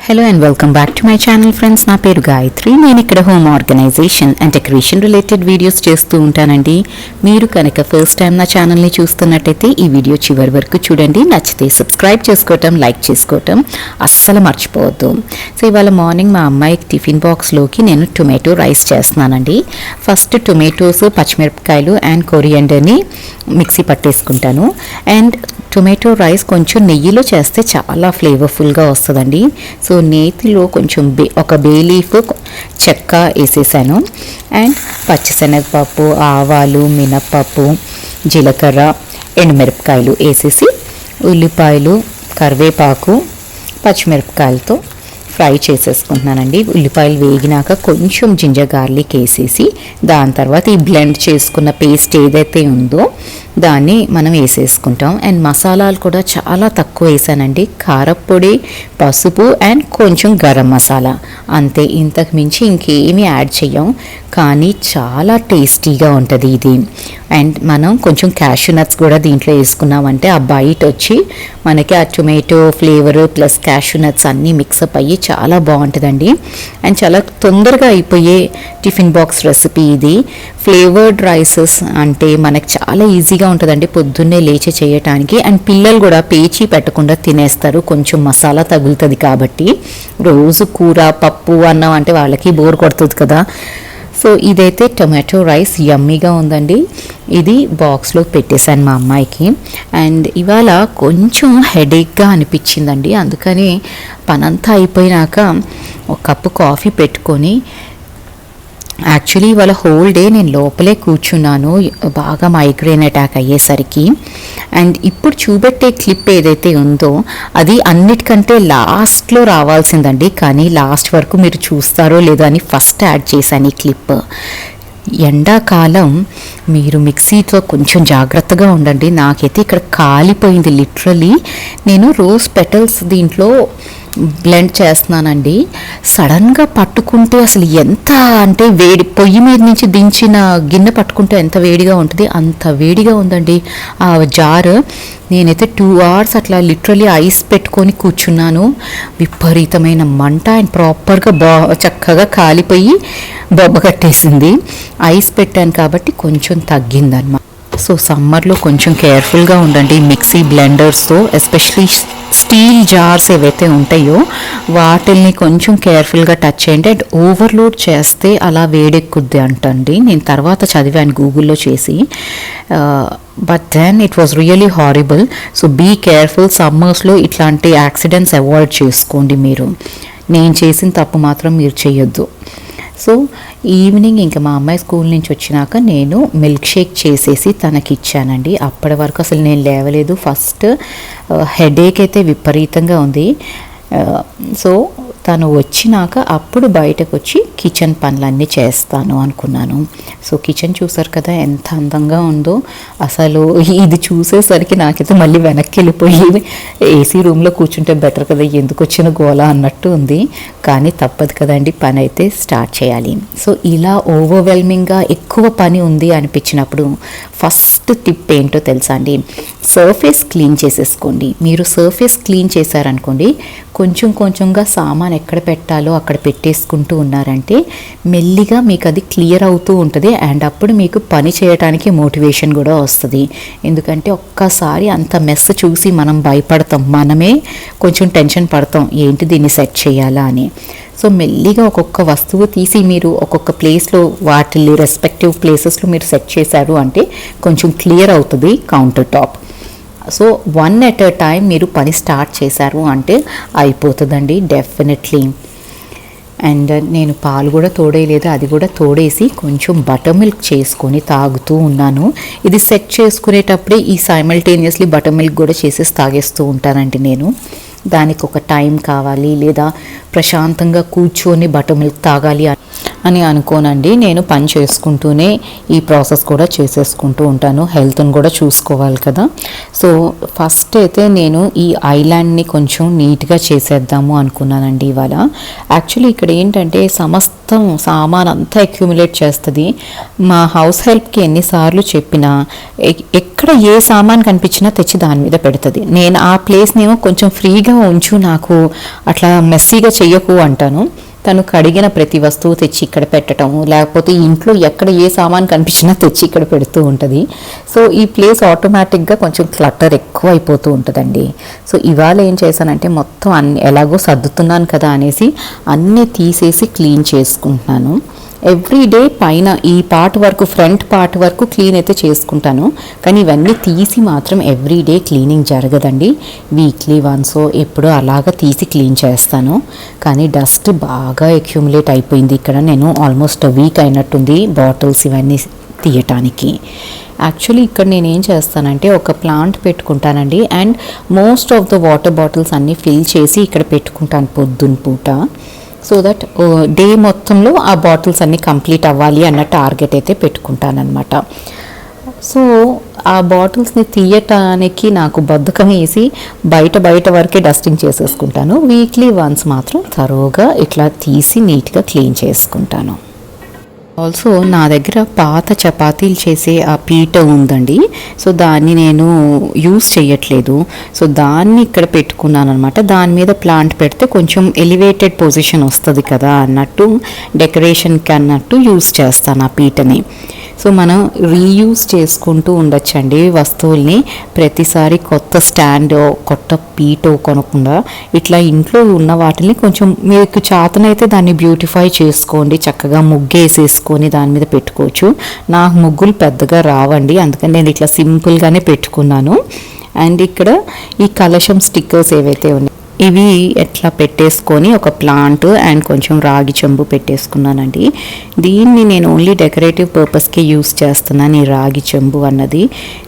Hello and welcome back to my channel friends. నా పేరు గాయత్రి. నేను ఇక్కడ home organization and decoration related videos చేస్తూ ఉంటానండి. మీరు కనుక ఫస్ట్ టైం నా ఛానల్ని చూస్తున్నట్టయితే ఈ వీడియో చివరి వరకు చూడండి. నచ్చితే సబ్స్క్రైబ్ చేసుకోవటం, లైక్ చేసుకోవటం అస్సలు మర్చిపోవద్దు. సో ఇవాళ మార్నింగ్ మా అమ్మాయికి టిఫిన్ బాక్స్లోకి నేను టొమాటో రైస్ చేస్తున్నానండి. ఫస్ట్ టొమాటోస్, పచ్చిమిరపకాయలు అండ్ కొరియండర్ని మిక్సీ పట్టేసుకుంటాను. అండ్ టొమాటో రైస్ కొంచెం నెయ్యిలో చేస్తే చాలా ఫ్లేవర్ఫుల్గా వస్తుందండి. సో నేతిలో కొంచెం ఒక బే లీఫ్, చెక్క వేసేసాను. అండ్ పచ్చిశనగపప్పు, ఆవాలు, మినప్పప్పు, జీలకర్ర, ఎండుమిరపకాయలు వేసేసి ఉల్లిపాయలు, కరివేపాకు, పచ్చిమిరపకాయలతో ఫ్రై చేసేసుకుంటున్నానండి. ఉల్లిపాయలు వేగినాక కొంచెం జింజర్ గార్లిక్ వేసేసి దాని తర్వాత ఈ బ్లెండ్ చేసుకున్న పేస్ట్ ఏదైతే ఉందో దాన్ని మనం వేసేసుకుంటాం. అండ్ మసాలాలు కూడా చాలా తక్కువ వేసానండి. కారపొడి, పసుపు అండ్ కొంచెం గరం మసాలా, అంతే. ఇంతకు మించి ఇంకేమీ యాడ్ చేయం, కానీ చాలా టేస్టీగా ఉంటుంది ఇది. అండ్ మనం కొంచెం క్యాష్యూ నట్స్ కూడా దీంట్లో వేసుకున్నామంటే ఆ బైట్ వచ్చి మనకి ఆ tomato flavour plus cashew nuts అన్నీ మిక్సప్ అయ్యి చాలా బాగుంటుందండి. అండ్ చాలా తొందరగా అయిపోయే టిఫిన్ బాక్స్ రెసిపీ ఇది. ఫ్లేవర్డ్ రైసెస్ అంటే మనకు చాలా ఈజీగా ఉంటుందండి పొద్దున్నే లేచి చేయటానికి. అండ్ పిల్లలు కూడా పేచీ పెట్టకుండా తినేస్తారు, కొంచెం మసాలా తగులుతుంది కాబట్టి. రోజు కూర, పప్పు, అన్నం అంటే వాళ్ళకి బోర్ కొడుతుంది కదా. సో ఇదైతే టొమాటో రైస్ యమ్మీగా ఉందండి. ఇది బాక్స్లో పెట్టేశాను మా అమ్మాయికి. అండ్ ఇవాళ కొంచెం హెడేక్గా అనిపించిందండి, అందుకని పనంతా అయిపోయినాక ఒక కప్పు కాఫీ పెట్టుకొని, యాక్చువల్లీ ఇవాళ హోల్ డే నేను లోపలే కూర్చున్నాను బాగా మైగ్రేన్ అటాక్ అయ్యేసరికి. అండ్ ఇప్పుడు చూపెట్టే క్లిప్ ఏదైతే ఉందో అది అన్నిటికంటే లాస్ట్లో రావాల్సిందండి, కానీ లాస్ట్ వరకు మీరు చూస్తారో లేదో అని ఫస్ట్ యాడ్ చేశాను ఈ క్లిప్. ఎండాకాలం మీరు మిక్సీతో కొంచెం జాగ్రత్తగా ఉండండి. నాకైతే ఇక్కడ కాలిపోయింది లిటరలీ. నేను రోజ్ పెటల్స్ దీంట్లో బ్లెండ్ చేస్తున్నానండి. సడన్గా పట్టుకుంటే అసలు ఎంత అంటే వేడి, పొయ్యి మీద నుంచి దించిన గిన్నె పట్టుకుంటే ఎంత వేడిగా ఉంటుంది అంత వేడిగా ఉందండి ఆ జార్. నేనైతే 2 hours అట్లా లిటరలీ ఐస్ పెట్టుకొని కూర్చున్నాను. విపరీతమైన మంట అండ్ ప్రాపర్గా చక్కగా కాలిపోయి బొబ్బ కట్టేసింది. ఐస్ పెట్టాను కాబట్టి కొంచెం తగ్గిందన్నమాట. సో సమ్మర్లో కొంచెం కేర్ఫుల్గా ఉండండి మిక్సీ బ్లెండర్స్తో, ఎస్పెషలీ స్టీల్ జార్స్ ఏవైతే ఉంటాయో వాటిల్ని కొంచెం కేర్ఫుల్గా టచ్ చేయండి. అండ్ ఓవర్లోడ్ చేస్తే అలా వేడెక్కుద్ది అంటండి. నేను తర్వాత చదివాను గూగుల్లో చేసి. But then it was really horrible. So be careful. సమ్మర్స్లో ఇట్లాంటి యాక్సిడెంట్స్ అవాయిడ్ చేసుకోండి మీరు. నేను చేసిన తప్పు మాత్రం మీరు చేయొద్దు. సో ఈవినింగ్ ఇంకా మా అమ్మాయి స్కూల్ నుంచి వచ్చినాక నేను మిల్క్ షేక్ చేసేసి తనకి ఇచ్చానండి. అప్పటి వరకు అసలు నేను లేవలేదు. ఫస్ట్ హెడేక్ అయితే విపరీతంగా ఉంది. సో తను వచ్చినాక అప్పుడు బయటకు వచ్చి కిచెన్ పనులన్నీ చేస్తాను అనుకున్నాను. సో కిచెన్ చూసారు కదా ఎంత అందంగా ఉందో. అసలు ఇది చూసేసరికి నాకైతే మళ్ళీ వెనక్కి వెళ్ళిపోయి ఏసీ రూమ్లో కూర్చుంటే బెటర్ కదా, ఎందుకు వచ్చిన గోల అన్నట్టు ఉంది. కానీ తప్పదు కదండి, పని అయితే స్టార్ట్ చేయాలి. సో ఇలా ఓవర్వెల్మింగ్గా ఎక్కువ పని ఉంది అనిపించినప్పుడు ఫస్ట్ టిప్ ఏంటో తెలుసా అండి? సర్ఫేస్ క్లీన్ చేసేసుకోండి. మీరు సర్ఫేస్ క్లీన్ చేశారనుకోండి, కొంచెం కొంచెంగా సామాన్ ఎక్కడ పెట్టాలో అక్కడ పెట్టేసుకుంటూ ఉన్నారంటే మెల్లిగా మీకు అది క్లియర్ అవుతూ ఉంటుంది. అండ్ అప్పుడు మీకు పని చేయడానికి మోటివేషన్ కూడా వస్తుంది. ఎందుకంటే ఒక్కసారి అంత మెస్ చూసి మనం భయపడతాం, మనమే కొంచెం టెన్షన్ పడతాం ఏంటి దీన్ని సెట్ చేయాలా అని. సో మెల్లిగా ఒక్కొక్క వస్తువు తీసి మీరు ఒక్కొక్క ప్లేస్లో వాటి రెస్పెక్టివ్ ప్లేసెస్లో మీరు సెట్ చేశారు అంటే కొంచెం క్లియర్ అవుతుంది counter top. So 1 at a time మీరు పని స్టార్ట్ చేశారు అంటే అయిపోతుందండి డెఫినెట్లీ. అండ్ నేను పాలు కూడా తోడేయలేదు, అది కూడా తోడేసి కొంచెం బటర్ మిల్క్ చేసుకొని తాగుతూ ఉన్నాను. ఇది సెట్ చేసుకునేటప్పుడే ఈ సైమల్టేనియస్లీ బటర్ మిల్క్ కూడా చేసేసి తాగేస్తూ ఉంటానండి నేను. దానికి ఒక టైం కావాలి, లేదా ప్రశాంతంగా కూర్చొని బటర్ మిల్క్ తాగాలి అని అనుకోనండి. నేను పని చేసుకుంటూనే ఈ ప్రాసెస్ కూడా చేసేసుకుంటూ ఉంటాను. హెల్త్ని కూడా చూసుకోవాలి కదా. సో ఫస్ట్ అయితే నేను ఈ ఐలాండ్ని కొంచెం నీట్గా చేసేద్దాము అనుకున్నానండి ఇవాళ. యాక్చువల్లీ ఇక్కడ ఏంటంటే సమస్తం సామాన్ అంతా అక్యూములేట్ చేస్తుంది. మా హౌస్ హెల్ప్కి ఎన్నిసార్లు చెప్పినా ఎక్కడ ఏ సామాన్ కనిపించినా తెచ్చి దాని మీద పెడుతుంది. నేను ఆ ప్లేస్నేమో కొంచెం ఫ్రీగా ఉంచు, నాకు అట్లా మెస్సీగా చెయ్యకు అంటాను. తను కడిగిన ప్రతి వస్తువు తెచ్చి ఇక్కడ పెట్టడము, లేకపోతే ఇంట్లో ఎక్కడ ఏ సామాన్ కనిపించినా తెచ్చి ఇక్కడ పెడుతూ ఉంటుంది. సో ఈ ప్లేస్ ఆటోమేటిక్గా కొంచెం క్లటర్ ఎక్కువ అయిపోతూ ఉంటుందండి. సో ఇవాళ ఏం చేశానంటే మొత్తం ఎలాగో సర్దుతున్నాను కదా అనేసి అన్నీ తీసేసి క్లీన్ చేసుకుంటున్నాను. ఎవ్రీడే పైన ఈ పార్ట్ వరకు, ఫ్రంట్ పార్ట్ వరకు క్లీన్ అయితే చేసుకుంటాను, కానీ ఇవన్నీ తీసి మాత్రం ఎవ్రీడే క్లీనింగ్ జరగదండి. వీక్లీ వన్స్ ఎప్పుడో అలాగా తీసి క్లీన్ చేస్తాను. కానీ డస్ట్ బాగా అక్యూములేట్ అయిపోయింది ఇక్కడ. నేను ఆల్మోస్ట్ వీక్ అయినట్టుంది బాటిల్స్ ఇవన్నీ తీయటానికి. యాక్చువల్లీ ఇక్కడ నేను ఏం చేస్తానంటే ఒక ప్లాంట్ పెట్టుకుంటానండి, and most of the water bottles అన్నీ ఫిల్ చేసి ఇక్కడ పెట్టుకుంటాను పొద్దున్న పూట. సో దట్ డే మొత్తంలో ఆ బాటిల్స్ అన్నీ కంప్లీట్ అవ్వాలి అన్న టార్గెట్ అయితే పెట్టుకుంటానమాట. సో ఆ బాటిల్స్ని తీయటానికి నాకు బద్ధకం వేసి బయట వరకే డస్టింగ్ చేసేసుకుంటాను. వీక్లీ వన్స్ మాత్రం థరోగా ఇట్లా తీసి నీట్గా క్లీన్ చేసుకుంటాను. ఆల్సో నా దగ్గర పాత చపాతీలు చేసే ఆ పీట ఉందండి. సో దాన్ని నేను యూస్ చేయట్లేదు. సో దాన్ని ఇక్కడ పెట్టుకున్నాను అనమాట. దాని మీద ప్లాంట్ పెడితే కొంచెం ఎలివేటెడ్ పొజిషన్ వస్తుంది కదా అన్నట్టు, డెకరేషన్కి అన్నట్టు యూస్ చేస్తాను ఆ పీటని. సో మనం రీయూజ్ చేసుకుంటూ ఉండొచ్చండి వస్తువుల్ని. ప్రతిసారి కొత్త స్టాండ్, కొత్త పీటో కొనకుండా ఇట్లా ఇంట్లో ఉన్న వాటిని కొంచెం మీకు చేతనైతే దాన్ని బ్యూటిఫై చేసుకోండి. చక్కగా ముగ్గేసేసుకొని దాని మీద పెట్టుకోవచ్చు. నాకు ముగ్గులు పెద్దగా రావండి, అందుకని నేను ఇట్లా సింపుల్గానే పెట్టుకున్నాను. అండ్ ఇక్కడ ఈ కలశం స్టిక్కర్స్ ఏవైతే ఉన్నాయి ఇవి ఎట్లా పెట్టేసుకొని ఒక ప్లాంట్ అండ్ కొంచెం రాగి చెంబు పెట్టేసుకున్నానండి. దీన్ని నేను ఓన్లీ డెకరేటివ్ పర్పస్కి యూస్ చేస్తున్నాను ఈ రాగి చెంబు అన్నది.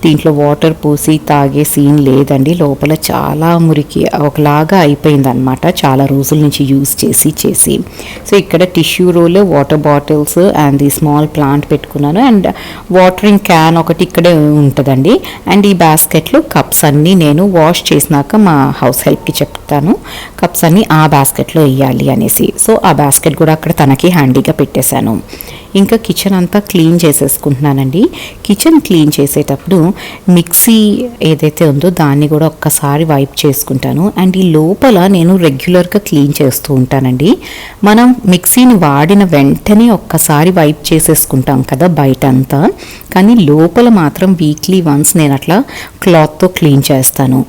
దీంట్లో వాటర్ పోసి తాగే సీన్ లేదండి. లోపల చాలా మురికి ఒకలాగా అయిపోయిందనమాట చాలా రోజుల నుంచి యూస్ చేసి. సో ఇక్కడ tissue roll, water bottles and the small plant పెట్టుకున్నాను. అండ్ వాటరింగ్ క్యాన్ ఒకటి ఇక్కడే ఉంటుందండి. అండ్ ఈ బాస్కెట్లో కప్స్ అన్నీ నేను వాష్ చేసినాక మా హౌస్ హెల్ప్కి చెప్తాను కప్స్ అన్ని ఆ బాస్కెట్లో వేయాలి అనేసి. సో ఆ బాస్కెట్ కూడా అక్కడ తనకి హ్యాండీగా పెట్టేశాను. ఇంకా కిచెన్ అంతా క్లీన్ చేసేసుకుంటున్నానండి. కిచెన్ క్లీన్ చేసేటప్పుడు మిక్సీ ఏదైతే ఉందో దాన్ని కూడా ఒక్కసారి వైప్ చేసుకుంటాను. అండ్ ఈ లోపల నేను రెగ్యులర్గా క్లీన్ చేస్తూ ఉంటానండి. మనం మిక్సీని వాడిన వెంటనే ఒక్కసారి వైప్ చేసేసుకుంటాం కదా బయట అంతా, కానీ లోపల మాత్రం వీక్లీ వన్స్ నేను అట్లా క్లాత్తో క్లీన్ చేస్తాను.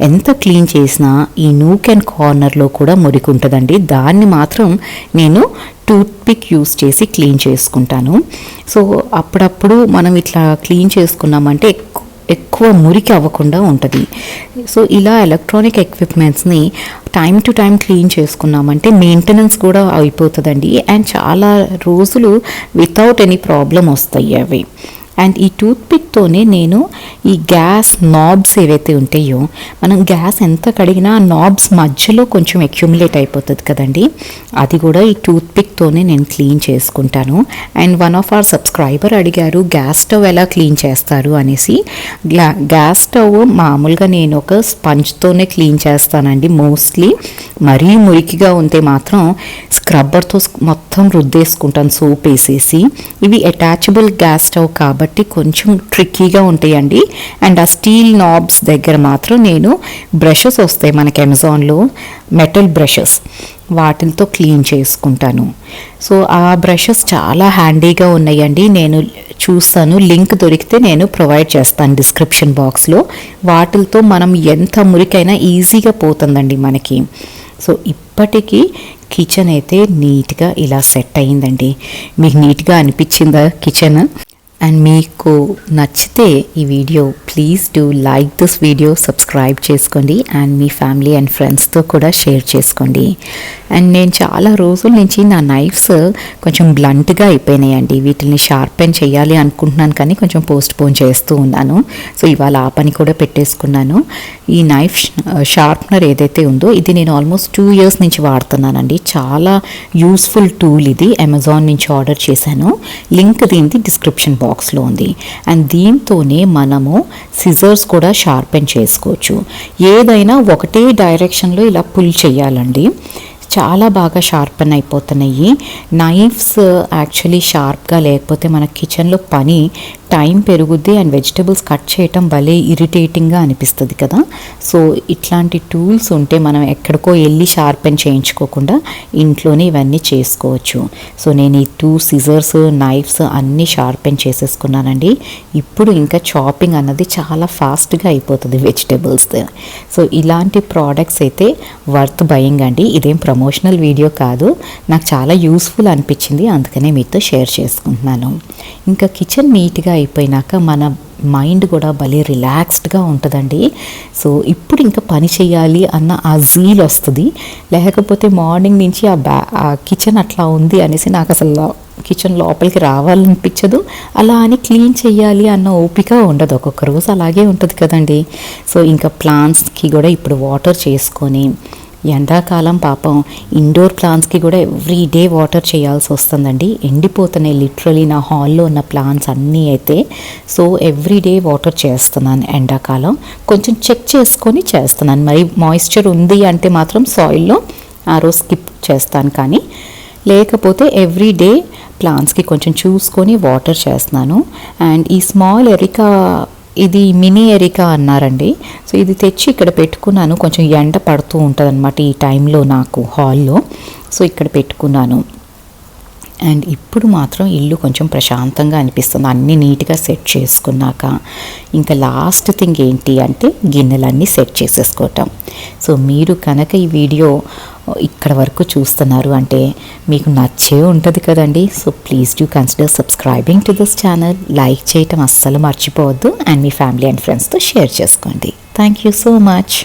ఎంత క్లీన్ చేసినా ఈ నూక్ అండ్ కార్నర్లో కూడా మురికి ఉంటుందండి. దాన్ని మాత్రం నేను టూత్ పిక్ యూస్ చేసి క్లీన్ చేసుకుంటాను. సో అప్పుడప్పుడు మనం ఇట్లా క్లీన్ చేసుకున్నామంటే ఎక్కువ మురికి అవ్వకుండా ఉంటుంది. సో ఇలా ఎలక్ట్రానిక్ ఎక్విప్మెంట్స్ని టైం టు టైం క్లీన్ చేసుకున్నామంటే మెయింటెనెన్స్ కూడా అయిపోతుందండి. అండ్ చాలా రోజులు వితౌట్ ఎనీ ప్రాబ్లం వస్తాయి అవి. అండ్ ఈ టూత్ పిక్తోనే నేను ఈ గ్యాస్ నాబ్స్ ఏవైతే ఉంటాయో, మనం గ్యాస్ ఎంత కడిగినా నాబ్స్ మధ్యలో కొంచెం అక్యూములేట్ అయిపోతుంది కదండి, అది కూడా ఈ టూత్ పిక్తోనే నేను క్లీన్ చేసుకుంటాను. And one of our subscriber అడిగారు గ్యాస్ స్టవ్ ఎలా క్లీన్ చేస్తారు అనేసి. గ్యాస్ స్టవ్ మామూలుగా నేను ఒక స్పంజ్తోనే క్లీన్ చేస్తానండి మోస్ట్లీ. మరీ మురికిగా ఉంటే మాత్రం స్క్రబ్బర్తో మొత్తం రుద్దేసుకుంటాను సోప్ వేసేసి. ఇవి అటాచబుల్ గ్యాస్ స్టవ్ కాబట్టి కొంచెం ట్రిక్కీగా ఉంటాయండి. అండ్ ఆ స్టీల్ నాబ్స్ దగ్గర మాత్రం నేను బ్రషెస్ వస్తాయి మనకి అమెజాన్లో, మెటల్ బ్రషెస్, వాటితో క్లీన్ చేసుకుంటాను. సో ఆ బ్రషెస్ చాలా హ్యాండీగా ఉన్నాయండి. నేను చూస్తాను, లింక్ దొరికితే నేను ప్రొవైడ్ చేస్తాను డిస్క్రిప్షన్ బాక్స్లో. వాటితో మనం ఎంత మురికైనా ఈజీగా పోతుందండి మనకి. సో ఇప్పటికీ కిచెన్ అయితే నీట్గా ఇలా సెట్ అయ్యిందండి. మీకు నీట్గా అనిపించిందా కిచెన్? అండ్ మీకు నచ్చితే ఈ video please do like this video, subscribe చేసుకోండి అండ్ మీ ఫ్యామిలీ అండ్ ఫ్రెండ్స్తో కూడా షేర్ చేసుకోండి. అండ్ నేను చాలా రోజుల నుంచి నా నైఫ్స్ కొంచెం బ్లంట్గా అయిపోయినాయండి. వీటిని షార్పెన్ చేయాలి అనుకుంటున్నాను కానీ కొంచెం పోస్ట్ పోన్ చేస్తూ ఉన్నాను. సో ఇవాళ ఆ పని కూడా పెట్టేసుకున్నాను. ఈ నైఫ్ షార్ప్నర్ ఏదైతే ఉందో ఇది నేను ఆల్మోస్ట్ 2 years నుంచి వాడుతున్నానండి. చాలా యూస్ఫుల్ టూల్ ఇది. అమెజాన్ నుంచి ఆర్డర్ చేశాను. లింక్ దీనిది డిస్క్రిప్షన్ బాక్స్లో ఉంది. అండ్ దీంతోనే మనము సిజర్స్ కూడా షార్పెన్ చేసుకోవచ్చు. ఏదైనా ఒకటే డైరెక్షన్లో ఇలా పుల్ చేయాలండి. చాలా బాగా షార్పెన్ అయిపోతున్నాయి. నైఫ్స్ యాక్చువల్లీ షార్ప్గా లేకపోతే మన కిచెన్లో పని టైం పెరుగుద్ది అండ్ వెజిటబుల్స్ కట్ చేయటం భలే ఇరిటేటింగ్గా అనిపిస్తుంది కదా. సో ఇట్లాంటి టూల్స్ ఉంటే మనం ఎక్కడికో వెళ్ళి షార్పెన్ చేయించుకోకుండా ఇంట్లోనే ఇవన్నీ చేసుకోవచ్చు. సో నేను ఈ 2 సిజర్స్ నైఫ్స్ అన్నీ షార్పెన్ చేసేసుకున్నానండి. ఇప్పుడు ఇంకా చాపింగ్ అన్నది చాలా ఫాస్ట్గా అయిపోతుంది వెజిటబుల్స్. సో ఇలాంటి ప్రోడక్ట్స్ అయితే వర్త్ బయింగ్ అండి. ఇదేం ప్రమోషనల్ వీడియో కాదు, నాకు చాలా యూస్ఫుల్ అనిపించింది, అందుకనే మీతో షేర్ చేసుకుంటున్నాను. ఇంకా కిచెన్ నీట్గా అయిపోయినాక మన మైండ్ కూడా భలే రిలాక్స్డ్గా ఉంటుందండి. సో ఇప్పుడు ఇంకా పని చేయాలి అన్న ఆ జీల్ వస్తుంది. లేకపోతే మార్నింగ్ నుంచి ఆ కిచెన్ అట్లా ఉంది అనేసి నాకు అసలు కిచెన్ లోపలికి రావాలనిపించదు. అలా అని క్లీన్ చేయాలి అన్న ఓపిక ఉండదు. ఒక్కొక్క రోజు అలాగే ఉంటుంది కదండి. సో ఇంకా ప్లాంట్స్కి కూడా ఇప్పుడు వాటర్ చేసుకొని, ఎండాకాలం పాపం ఇండోర్ ప్లాంట్స్కి కూడా ఎవ్రీ డే వాటర్ చేయాల్సి వస్తుందండి. ఎండిపోతున్నాయి లిటరలీ నా హాల్లో ఉన్న ప్లాంట్స్ అన్నీ అయితే. సో ఎవ్రీ డే వాటర్ చేస్తున్నాను ఎండాకాలం. కొంచెం చెక్ చేసుకొని చేస్తున్నాను. మరి మాయిశ్చర్ ఉంది అంటే మాత్రం సాయిల్లో ఆ రోజు స్కిప్ చేస్తాను, కానీ లేకపోతే ఎవ్రీ డే ప్లాంట్స్కి కొంచెం చూసుకొని వాటర్ చేస్తున్నాను. అండ్ ఈ స్మాల్ ఎరికా, ఇది మినీ ఎరికా అన్నారండి. సో ఇది తెచ్చి ఇక్కడ పెట్టుకున్నాను. కొంచెం ఎండ పడుతూ ఉంటుంది అనమాట ఈ టైంలో నాకు హాల్లో. సో ఇక్కడ పెట్టుకున్నాను. అండ్ ఇప్పుడు మాత్రం ఇల్లు కొంచెం ప్రశాంతంగా అనిపిస్తుంది అన్నీ నీట్గా సెట్ చేసుకున్నాక. ఇంకా లాస్ట్ థింగ్ ఏంటి అంటే గిన్నెలన్నీ సెట్ చేసేసుకోవటం. సో మీరు కనుక ఈ వీడియో ఇక్కడ వరకు చూస్తున్నారు అంటే మీకు నచ్చే ఉంటుంది కదండి. So please do consider subscribing to this channel. Like చేయటం అస్సలు మర్చిపోవద్దు అండ్ మీ ఫ్యామిలీ అండ్ ఫ్రెండ్స్తో షేర్ చేసుకోండి. Thank you so much.